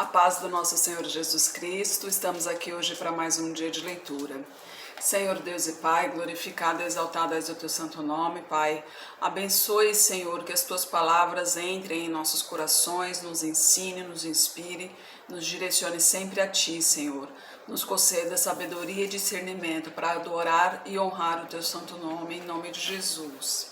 A paz do nosso Senhor Jesus Cristo, estamos aqui hoje para mais um dia de leitura. Senhor Deus e Pai, glorificado e exaltado és o teu santo nome, Pai. Abençoe, Senhor, que as tuas palavras entrem em nossos corações, nos ensine, nos inspire, nos direcione sempre a ti, Senhor. Nos conceda sabedoria e discernimento para adorar e honrar o teu santo nome, em nome de Jesus.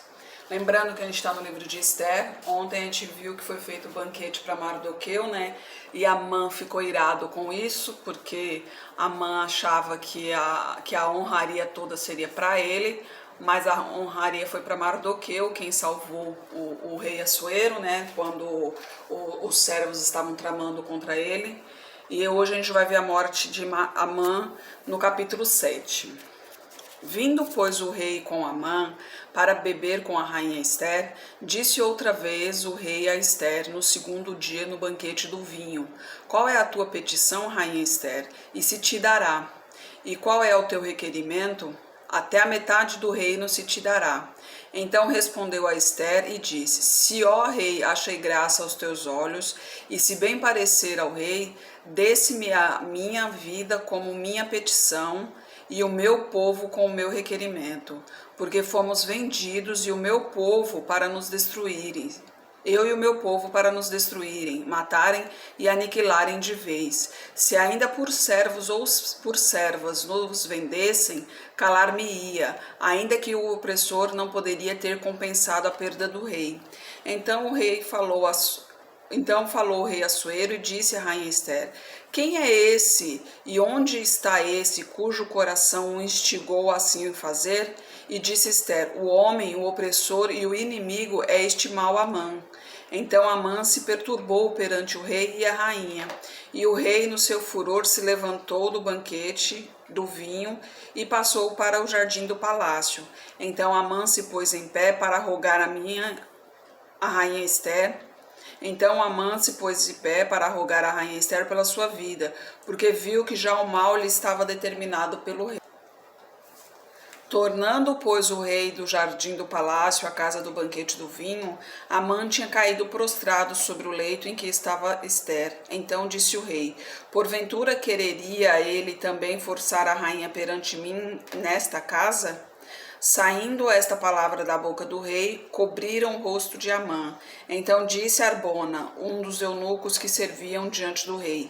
Lembrando que a gente está no livro de Esther. Ontem a gente viu que foi feito o banquete para Mardoqueu, né? E Amã ficou irado com isso, porque Amã achava que a honraria toda seria para ele, mas a honraria foi para Mardoqueu, quem salvou o rei Assuero, né? Quando os servos estavam tramando contra ele. E hoje a gente vai ver a morte de Amã no capítulo 7. Vindo, pois, o rei com Amã para beber com a rainha Ester, disse outra vez o rei a Ester no segundo dia no banquete do vinho: Qual é a tua petição, rainha Ester? E se te dará. E qual é o teu requerimento? Até a metade do reino se te dará. Então respondeu a Ester e disse: Se, ó rei, achei graça aos teus olhos, e se bem parecer ao rei, desse-me a minha vida como minha petição, e o meu povo com o meu requerimento, porque fomos vendidos e o meu povo para nos destruírem. Eu e o meu povo para nos destruírem, matarem e aniquilarem de vez. Se ainda por servos ou por servas nos vendessem, calar-me-ia, ainda que o opressor não poderia ter compensado a perda do rei. Então falou o rei Assuero e disse à rainha Ester: Quem é esse e onde está esse cujo coração o instigou assim a fazer? E disse Ester: O homem, o opressor e o inimigo é este mau Amã. Então Amã se perturbou perante o rei e a rainha. E o rei, no seu furor, se levantou do banquete do vinho e passou para o jardim do palácio. Então Amã se pôs em pé para rogar a rainha Ester. Então Amã se pôs de pé para rogar a rainha Ester pela sua vida, porque viu que já o mal lhe estava determinado pelo rei. Tornando, pois, o rei do jardim do palácio à casa do banquete do vinho, Amã tinha caído prostrado sobre o leito em que estava Ester. Então disse o rei: Porventura quereria ele também forçar a rainha perante mim nesta casa? Saindo esta palavra da boca do rei, cobriram o rosto de Amã. Então disse Arbona, um dos eunucos que serviam diante do rei: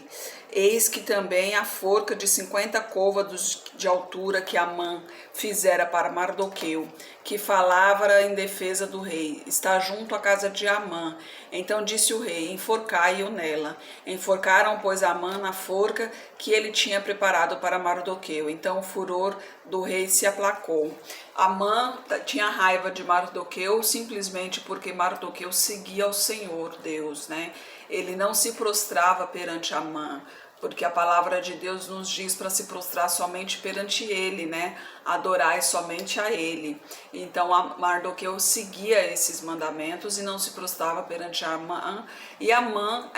Eis que também a forca de 50 côvados de altura que Amã fizera para Mardoqueu, que falava em defesa do rei, está junto à casa de Amã. Então disse o rei: Enforcai-o nela. Enforcaram, pois, Amã na forca que ele tinha preparado para Mardoqueu. Então o furor do rei se aplacou. Amã tinha raiva de Mardoqueu simplesmente porque Mardoqueu seguia ao Senhor Deus, né? Ele não se prostrava perante Amã, porque a palavra de Deus nos diz para se prostrar somente perante ele, né? Adorar somente a ele. Então Mardoqueu seguia esses mandamentos e não se prostrava perante Amã. E Amã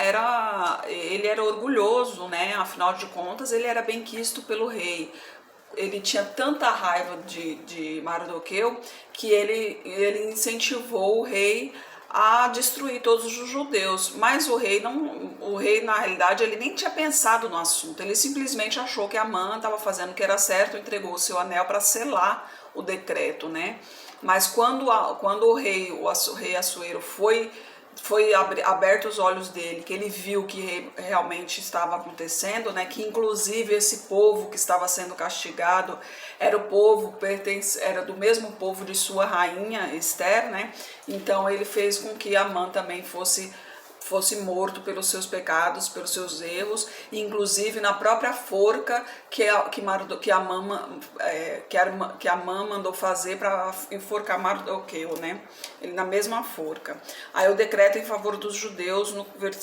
ele era orgulhoso, né? Afinal de contas, ele era benquisto pelo rei. Ele tinha tanta raiva de Mardoqueu que ele incentivou o rei a destruir todos os judeus, mas o rei na realidade ele nem tinha pensado no assunto, ele simplesmente achou que Amã estava fazendo o que era certo, entregou o seu anel para selar o decreto, né? Mas quando o rei Assuero foi aberto os olhos dele, que ele viu que realmente estava acontecendo, né? Que inclusive esse povo que estava sendo castigado era era do mesmo povo de sua rainha Ester, né? Então ele fez com que Amã também fosse morto pelos seus pecados, pelos seus erros, e inclusive na própria forca que Amã mandou fazer para enforcar Mardoqueu, né? Ele na mesma forca. Aí o decreto em favor dos judeus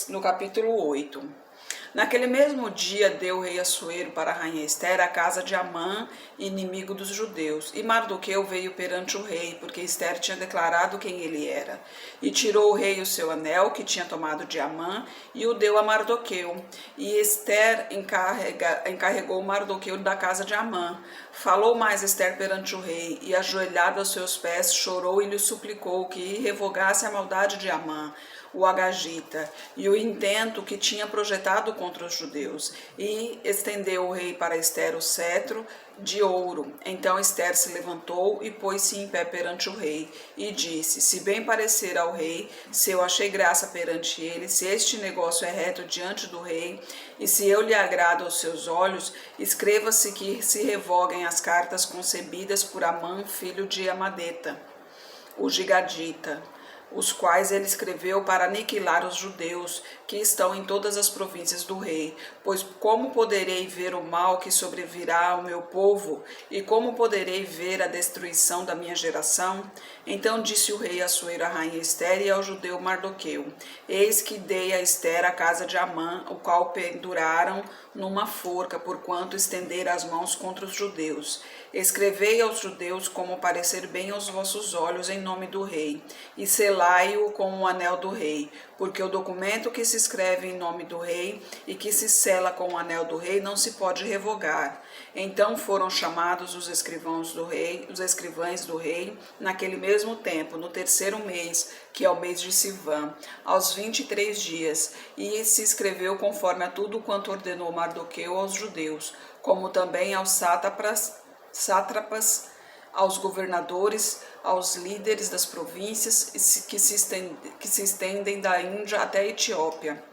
no capítulo 8. Naquele mesmo dia deu o rei Assuero para a rainha Ester a casa de Amã, inimigo dos judeus. E Mardoqueu veio perante o rei, porque Ester tinha declarado quem ele era. E tirou o rei o seu anel, que tinha tomado de Amã, e o deu a Mardoqueu. E Ester encarregou Mardoqueu da casa de Amã. Falou mais Ester perante o rei, e ajoelhado aos seus pés, chorou e lhe suplicou que revogasse a maldade de Amã. o Agagita, e o intento que tinha projetado contra os judeus, e estendeu o rei para Ester o cetro de ouro. Então Ester se levantou e pôs-se em pé perante o rei, e disse: se bem parecer ao rei, se eu achei graça perante ele, se este negócio é reto diante do rei, e se eu lhe agrado aos seus olhos, escreva-se que se revoguem as cartas concebidas por Amã, filho de Amadeta, o Gigadita, os quais ele escreveu para aniquilar os judeus que estão em todas as províncias do rei. Pois como poderei ver o mal que sobrevirá ao meu povo, e como poderei ver a destruição da minha geração? Então disse o rei Assuero à rainha Ester e ao judeu Mardoqueu: eis que dei a Ester a casa de Amã, o qual penduraram numa forca, porquanto estender as mãos contra os judeus. Escrevei aos judeus como parecer bem aos vossos olhos em nome do rei, e selai-o com o anel do rei, porque o documento que se escreve em nome do rei e que se sela com o anel do rei não se pode revogar. Então foram chamados os escrivãos do rei, os escrivães do rei, naquele mesmo tempo, no terceiro mês, que é o mês de Sivan, aos 23 dias, e se escreveu conforme a tudo quanto ordenou Mardoqueu aos judeus, como também aos sátrapas, aos governadores, aos líderes das províncias que se estendem da Índia até a Etiópia,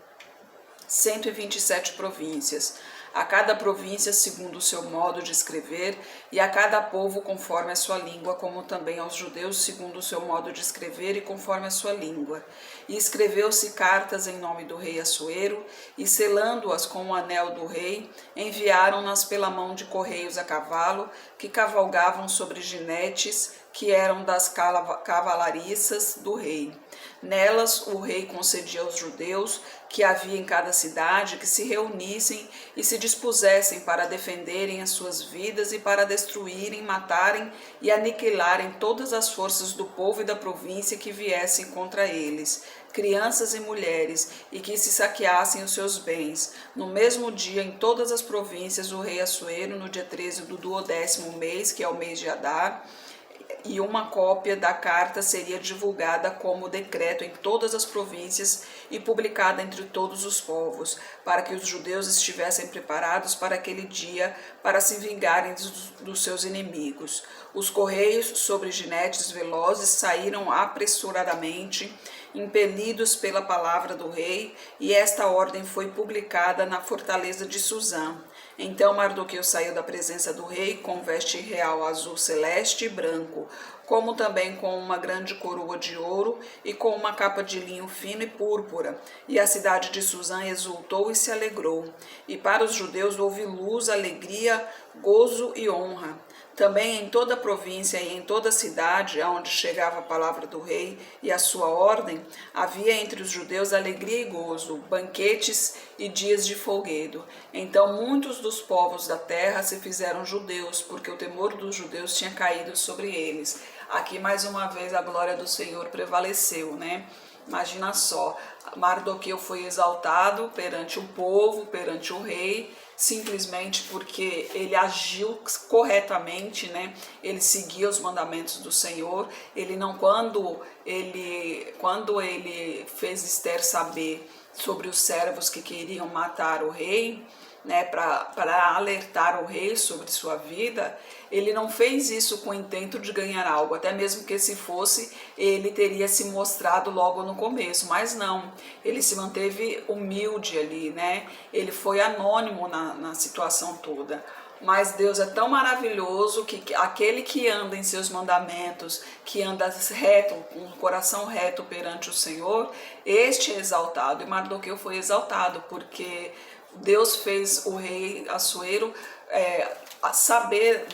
127 províncias, a cada província segundo o seu modo de escrever, e a cada povo conforme a sua língua, como também aos judeus segundo o seu modo de escrever e conforme a sua língua. E escreveu-se cartas em nome do rei Assuero, e selando-as com o anel do rei, enviaram-nas pela mão de correios a cavalo, que cavalgavam sobre jinetes, que eram das cavalariças do rei. Nelas o rei concedia aos judeus que havia em cada cidade que se reunissem e se dispusessem para defenderem as suas vidas e para destruírem, matarem e aniquilarem todas as forças do povo e da província que viessem contra eles, crianças e mulheres, e que se saqueassem os seus bens. No mesmo dia, em todas as províncias, o rei Assuero, no dia 13 do 12º mês, que é o mês de Adar, e uma cópia da carta seria divulgada como decreto em todas as províncias e publicada entre todos os povos, para que os judeus estivessem preparados para aquele dia, para se vingarem dos seus inimigos. Os correios sobre jinetes velozes saíram apressuradamente, impelidos pela palavra do rei, e esta ordem foi publicada na fortaleza de Suzã. Então Mardoqueu saiu da presença do rei com veste real azul celeste e branco, como também com uma grande coroa de ouro e com uma capa de linho fino e púrpura. E a cidade de Suzã exultou e se alegrou. E para os judeus houve luz, alegria, gozo e honra. Também em toda a província e em toda a cidade, aonde chegava a palavra do rei e a sua ordem, havia entre os judeus alegria e gozo, banquetes e dias de folguedo. Então muitos dos povos da terra se fizeram judeus, porque o temor dos judeus tinha caído sobre eles. Aqui mais uma vez a glória do Senhor prevaleceu, né? Imagina só, Mardoqueu foi exaltado perante o povo, perante o rei, simplesmente porque ele agiu corretamente, né? Ele seguia os mandamentos do Senhor. Ele não, quando ele fez Ester saber sobre os servos que queriam matar o rei, né, para alertar o rei sobre sua vida, ele não fez isso com o intento de ganhar algo, até mesmo que se fosse, ele teria se mostrado logo no começo, mas não, ele se manteve humilde ali, né, ele foi anônimo na situação toda. Mas Deus é tão maravilhoso que aquele que anda em seus mandamentos, que anda reto, com o coração reto perante o Senhor, este é exaltado. E Mardoqueu foi exaltado, porque Deus fez o rei Assuero saber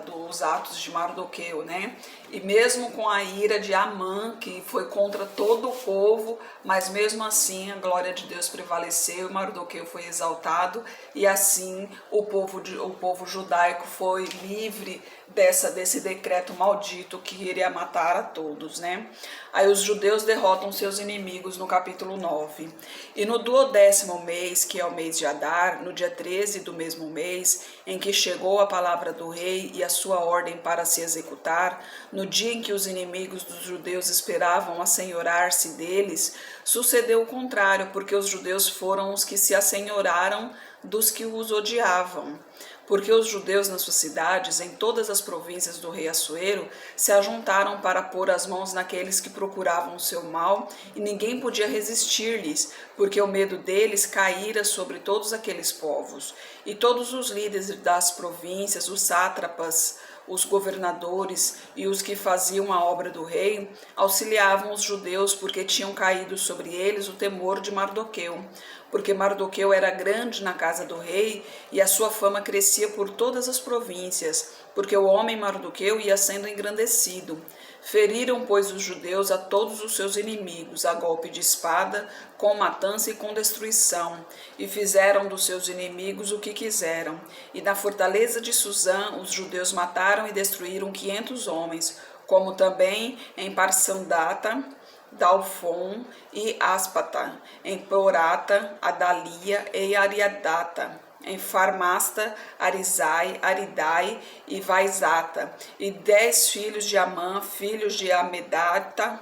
dos atos de Mardoqueu, né? E mesmo com a ira de Amã, que foi contra todo o povo, mas mesmo assim a glória de Deus prevaleceu e Mardoqueu foi exaltado, e assim o povo judaico foi livre desse decreto maldito que iria matar a todos, né? Aí os judeus derrotam seus inimigos no capítulo 9. E no 12º mês, que é o mês de Adar, no dia 13 do mesmo mês, em que chegou a palavra do rei e a sua ordem para se executar, no dia em que os inimigos dos judeus esperavam assenhorar-se deles, sucedeu o contrário, porque os judeus foram os que se assenhoraram dos que os odiavam. Porque os judeus nas suas cidades, em todas as províncias do rei Assuero, se ajuntaram para pôr as mãos naqueles que procuravam o seu mal, e ninguém podia resistir-lhes, porque o medo deles caíra sobre todos aqueles povos. E todos os líderes das províncias, os sátrapas, os governadores e os que faziam a obra do rei, auxiliavam os judeus, porque tinham caído sobre eles o temor de Mardoqueu. Porque Mardoqueu era grande na casa do rei, e a sua fama crescia por todas as províncias, porque o homem Mardoqueu ia sendo engrandecido. Feriram, pois, os judeus a todos os seus inimigos, a golpe de espada, com matança e com destruição, e fizeram dos seus inimigos o que quiseram. E na fortaleza de Suzã, os judeus mataram e destruíram 500 homens, como também em Parsandata, Dalfon e Áspata, em Porata, Adalia e Ariadata, em Farmasta, Arizai, Aridai e Vaizata, e 10 filhos de Amã, filhos de Amedata,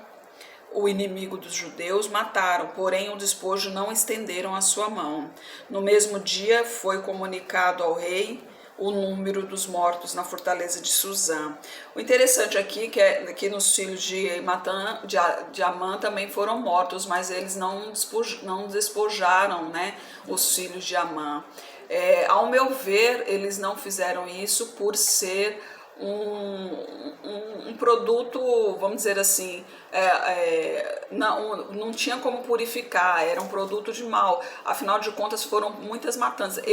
o inimigo dos judeus, mataram, porém o despojo não estenderam a sua mão. No mesmo dia foi comunicado ao rei o número dos mortos na fortaleza de Suzã. O interessante aqui é que nos filhos de Amã também foram mortos, mas eles não despojaram, né, os filhos de Amã. Ao meu ver, eles não fizeram isso por ser um produto, vamos dizer assim, não tinha como purificar, era um produto de mal. Afinal de contas, foram muitas matanças.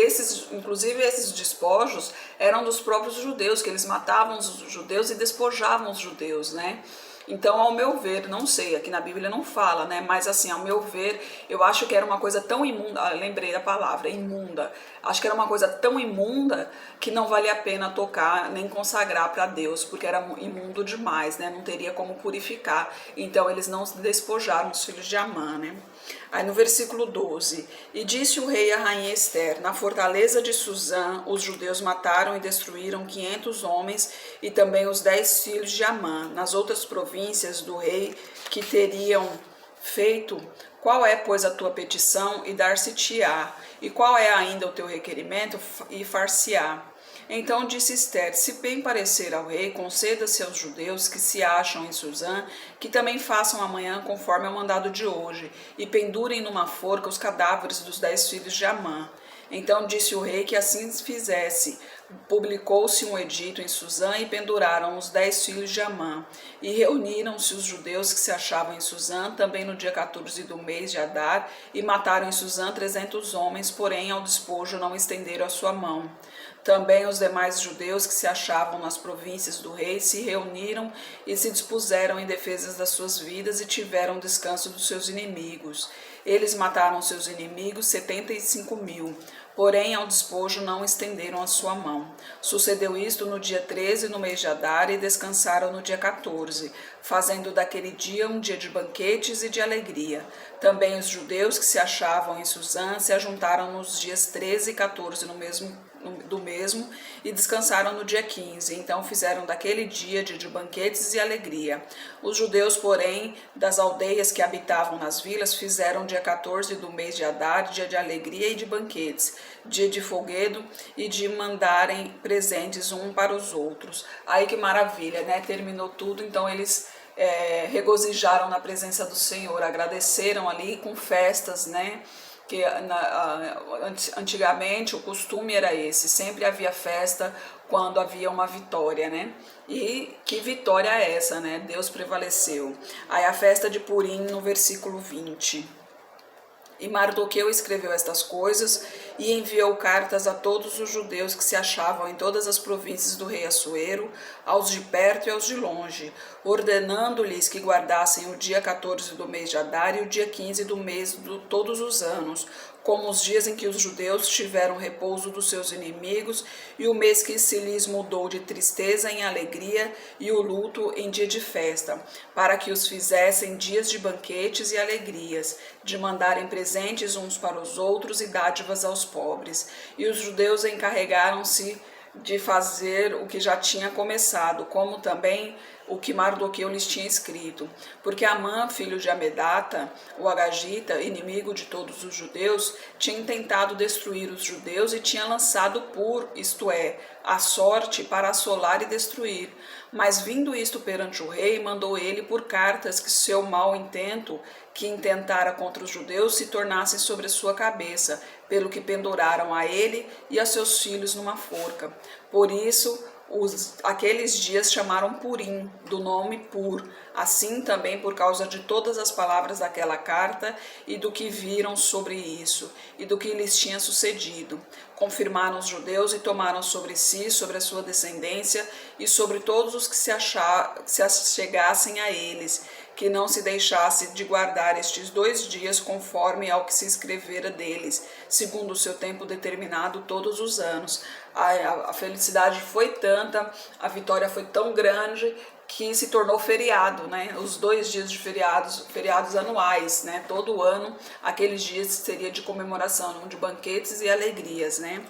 Inclusive esses despojos eram dos próprios judeus, que eles matavam os judeus e despojavam os judeus, né? Então, ao meu ver, não sei, aqui na Bíblia não fala, né? Mas assim, ao meu ver, eu acho que era uma coisa tão imunda, lembrei da palavra, imunda. Acho que era uma coisa tão imunda que não valia a pena tocar nem consagrar para Deus, porque era imundo demais, né? Não teria como purificar. Então, eles não despojaram os filhos de Amã, né? Aí no versículo 12, e disse o rei à rainha Ester, na fortaleza de Suzã, os judeus mataram e destruíram 500 homens e também os 10 filhos de Amã. Nas outras províncias do rei que teriam feito, qual é, pois, a tua petição e dar-se-te-á? E qual é ainda o teu requerimento e far-se-á? Então disse Ester, se bem parecer ao rei, conceda-se aos judeus que se acham em Suzã, que também façam amanhã conforme ao mandado de hoje, e pendurem numa forca os cadáveres dos 10 filhos de Amã. Então disse o rei que assim fizesse. Publicou-se um edito em Suzã e penduraram os 10 filhos de Amã. E reuniram-se os judeus que se achavam em Suzã, também no dia 14 do mês de Adar, e mataram em Suzã 300 homens, porém ao despojo não estenderam a sua mão. Também os demais judeus que se achavam nas províncias do rei se reuniram e se dispuseram em defesa das suas vidas e tiveram descanso dos seus inimigos. Eles mataram seus inimigos 75.000, porém ao despojo não estenderam a sua mão. Sucedeu isto no dia 13, no mês de Adar, e descansaram no dia 14, fazendo daquele dia um dia de banquetes e de alegria. Também os judeus que se achavam em Suzã se ajuntaram nos dias 13 e 14 do mesmo e descansaram no dia 15. Então fizeram daquele dia de banquetes e alegria. Os judeus, porém, das aldeias que habitavam nas vilas, fizeram dia 14 do mês de Adar, dia de alegria e de banquetes, dia de folguedo e de mandarem presentes um para os outros. Aí que maravilha, né? Terminou tudo, então eles regozijaram na presença do Senhor, agradeceram ali com festas, né? Que antigamente o costume era esse, sempre havia festa quando havia uma vitória, né? E que vitória é essa, né? Deus prevaleceu. Aí a festa de Purim no versículo 20. E Mardoqueu escreveu estas coisas e enviou cartas a todos os judeus que se achavam em todas as províncias do rei Assuero, aos de perto e aos de longe, ordenando-lhes que guardassem o dia 14 do mês de Adar e o dia 15 do mês todos os anos, como os dias em que os judeus tiveram repouso dos seus inimigos, e o mês que se lhes mudou de tristeza em alegria, e o luto em dia de festa, para que os fizessem dias de banquetes e alegrias, de mandarem presentes uns para os outros e dádivas aos pobres. E os judeus encarregaram-se de fazer o que já tinha começado, como também o que Mardoqueu lhes tinha escrito, porque Amã, filho de Amedata, o Agagita, inimigo de todos os judeus, tinha intentado destruir os judeus e tinha lançado isto é, a sorte para assolar e destruir. Mas vindo isto perante o rei, mandou ele por cartas que seu mau intento, que intentara contra os judeus, se tornasse sobre a sua cabeça, pelo que penduraram a ele e a seus filhos numa forca. Por isso, aqueles dias chamaram Purim, do nome Pur, assim também por causa de todas as palavras daquela carta e do que viram sobre isso, e do que lhes tinha sucedido. Confirmaram os judeus e tomaram sobre si, sobre a sua descendência e sobre todos os que se achegassem a eles, que não se deixasse de guardar estes 2 dias conforme ao que se escrevera deles, segundo o seu tempo determinado todos os anos. A felicidade foi tanta, a vitória foi tão grande que se tornou feriado, né? Os 2 dias de feriados anuais, né? Todo ano, aqueles dias seria de comemoração, de banquetes e alegrias, né?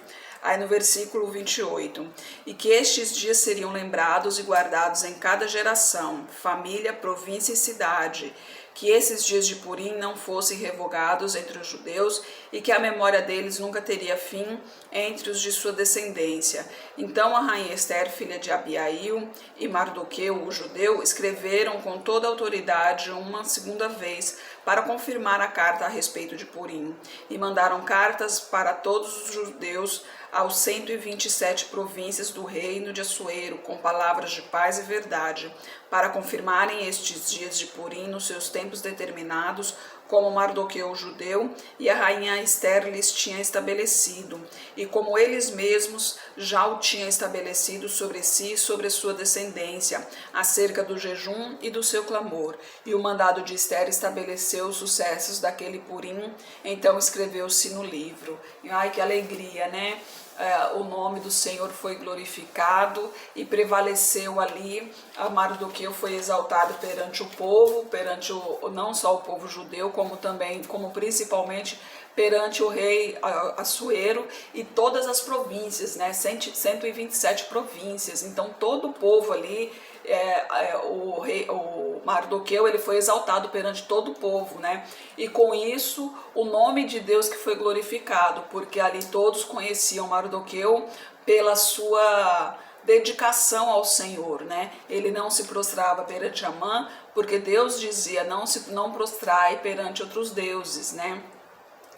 Aí no versículo 28, e que estes dias seriam lembrados e guardados em cada geração, família, província e cidade, que esses dias de Purim não fossem revogados entre os judeus e que a memória deles nunca teria fim entre os de sua descendência. Então a rainha Ester, filha de Abiail, e Mardoqueu, o judeu, escreveram com toda a autoridade uma segunda vez para confirmar a carta a respeito de Purim, e mandaram cartas para todos os judeus aos 127 províncias do reino de Assuero, com palavras de paz e verdade, para confirmarem estes dias de Purim nos seus tempos determinados, como Mardoqueu o judeu e a rainha Ester lhes tinha estabelecido, e como eles mesmos já o tinham estabelecido sobre si e sobre a sua descendência, acerca do jejum e do seu clamor. E o mandado de Ester estabeleceu os sucessos daquele Purim, então escreveu-se no livro. E, ai, que alegria, né? O nome do Senhor foi glorificado e prevaleceu ali. A Mardoqueu foi exaltado perante o povo, perante não só o povo judeu, como principalmente perante o rei Assuero e todas as províncias, né? 127 províncias. Então todo o povo ali, o Mardoqueu, ele foi exaltado perante todo o povo, né? E com isso o nome de Deus que foi glorificado, porque ali todos conheciam Mardoqueu pela sua dedicação ao Senhor, né? Ele não se prostrava perante Amã, porque Deus dizia: não prostrai perante outros deuses, né?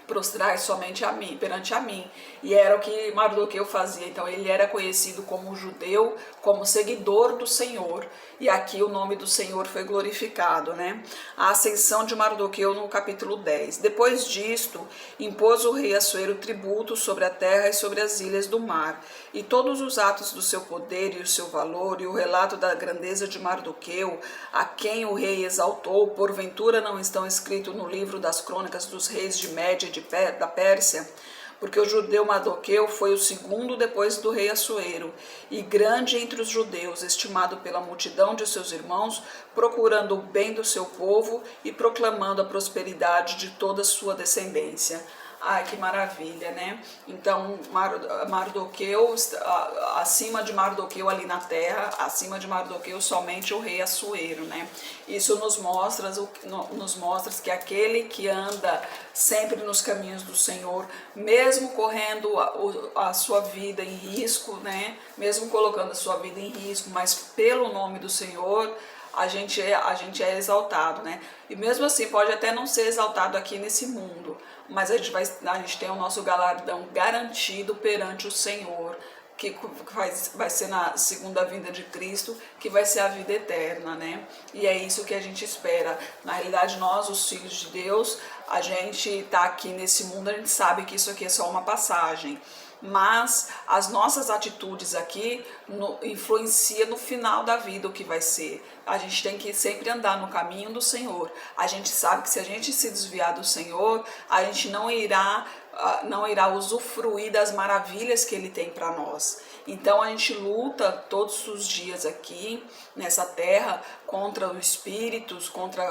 Prostrai somente a mim, perante a mim. E era o que Mardoqueu fazia. Então ele era conhecido como judeu, como seguidor do Senhor. E aqui o nome do Senhor foi glorificado, né? A ascensão de Mardoqueu no capítulo 10. Depois disto, impôs o rei Assuero tributo sobre a terra e sobre as ilhas do mar. E todos os atos do seu poder e o seu valor, e o relato da grandeza de Mardoqueu, a quem o rei exaltou, porventura não estão escritos no livro das crônicas dos reis de Média da Pérsia, porque o judeu Mardoqueu foi o segundo depois do rei Assuero, e grande entre os judeus, estimado pela multidão de seus irmãos, procurando o bem do seu povo e proclamando a prosperidade de toda a sua descendência. Ai, que maravilha, né? Então, Mardoqueu, acima de Mardoqueu ali na terra, acima de Mardoqueu somente o rei Assuero, né? Isso nos mostra que aquele que anda sempre nos caminhos do Senhor, mesmo correndo a sua vida em risco, né? Mesmo colocando a sua vida em risco, mas pelo nome do Senhor, a gente é exaltado, né? E mesmo assim pode até não ser exaltado aqui nesse mundo, mas a gente tem o nosso galardão garantido perante o Senhor, que vai ser na segunda vinda de Cristo, que vai ser a vida eterna, né? E é isso que a gente espera. Na realidade, nós, os filhos de Deus, a gente tá aqui nesse mundo, a gente sabe que isso aqui é só uma passagem, mas as nossas atitudes aqui influenciam no final da vida o que vai ser. A gente tem que sempre andar no caminho do Senhor. A gente sabe que se a gente se desviar do Senhor, a gente não irá usufruir das maravilhas que Ele tem para nós. Então a gente luta todos os dias aqui nessa terra contra os espíritos, contra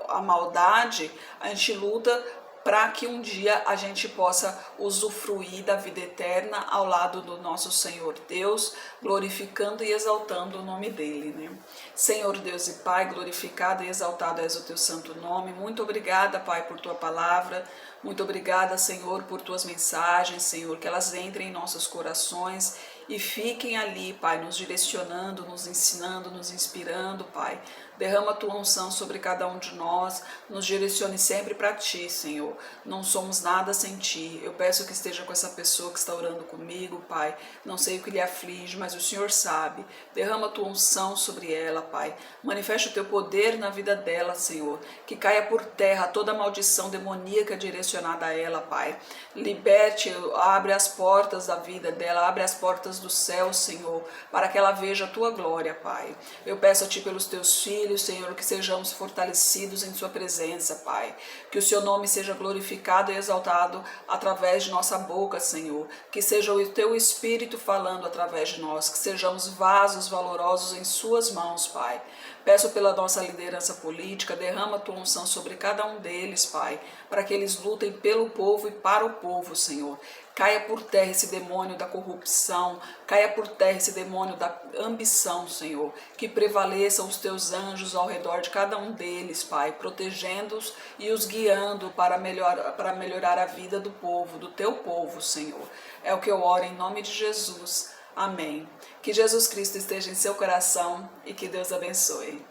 a maldade. A gente luta para que um dia a gente possa usufruir da vida eterna ao lado do nosso Senhor Deus, glorificando e exaltando o nome dele, né? Senhor Deus e Pai, glorificado e exaltado és o teu santo nome. Muito obrigada, Pai, por tua palavra. Muito obrigada, Senhor, por tuas mensagens, Senhor, que elas entrem em nossos corações e fiquem ali, Pai, nos direcionando, nos ensinando, nos inspirando, Pai. Derrama a tua unção sobre cada um de nós, nos direcione sempre para ti, Senhor. Não somos nada sem ti. Eu peço que esteja com essa pessoa que está orando comigo, Pai. Não sei o que lhe aflige, mas o Senhor sabe. Derrama a tua unção sobre ela, Pai. Manifeste o teu poder na vida dela, Senhor. Que caia por terra toda maldição demoníaca direcionada a ela, Pai. Liberte, abre as portas da vida dela, abre as portas do céu, Senhor, para que ela veja a tua glória, Pai. Eu peço a ti pelos teus filhos, Senhor, que sejamos fortalecidos em sua presença, Pai. Que o seu nome seja glorificado e exaltado através de nossa boca, Senhor. Que seja o teu Espírito falando através de nós, que sejamos vasos valorosos em suas mãos, Pai. Peço pela nossa liderança política, derrama a tua unção sobre cada um deles, Pai, para que eles lutem pelo povo e para o povo, Senhor. Caia por terra esse demônio da corrupção, caia por terra esse demônio da ambição, Senhor. Que prevaleçam os teus anjos ao redor de cada um deles, Pai, protegendo-os e os guiando para melhorar a vida do povo, do teu povo, Senhor. É o que eu oro em nome de Jesus. Amém. Que Jesus Cristo esteja em seu coração e que Deus abençoe.